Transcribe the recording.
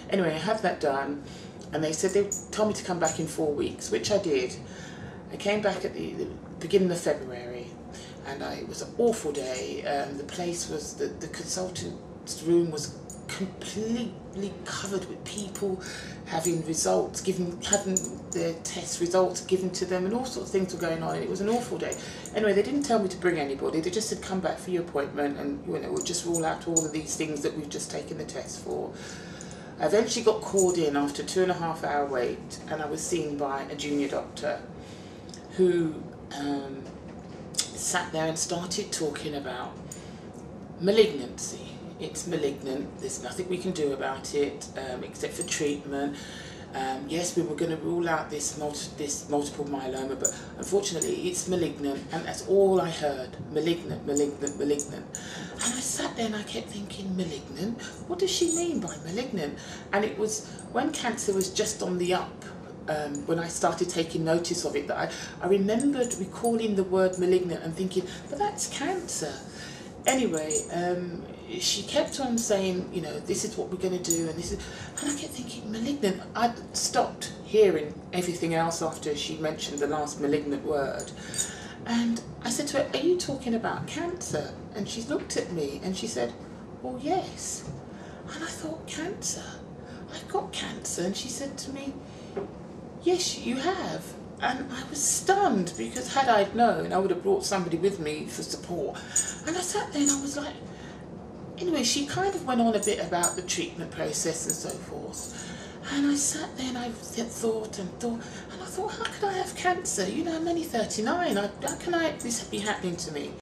Anyway, I had that done, and they said they told me to come back in 4 weeks, which I did. I came back at the beginning of February, and it was an awful day. The place was, the consultant's room was completely covered with people having results, having their test results given to them, and all sorts of things were going on, and it was an awful day. Anyway, they didn't tell me to bring anybody, they just said come back for your appointment, and we'll just rule out all of these things that we've just taken the test for. I eventually got called in after a 2.5 hour wait, and I was seen by a junior doctor who sat there and started talking about malignancy. It's malignant, there's nothing we can do about it except for treatment. Yes, we were going to rule out this multiple myeloma, but unfortunately it's malignant, and that's all I heard. Malignant, malignant, malignant. And I sat there and I kept thinking, malignant? What does she mean by malignant? And it was when cancer was just on the up, when I started taking notice of it, that I remembered recalling the word malignant and thinking, but that's cancer. Anyway, she kept on saying, this is what we're going to do, and this is, and I kept thinking, malignant. I'd stopped hearing everything else after she mentioned the last malignant word. And I said to her, are you talking about cancer? And she looked at me and she said, well, yes. And I thought, cancer? I've got cancer. And she said to me, yes, you have. And I was stunned, because had I known, I would have brought somebody with me for support. And I sat there and I was like, anyway, she kind of went on a bit about the treatment process and so forth. And I sat there and I thought, and I thought, how could I have cancer? I'm only 39, how can this be happening to me?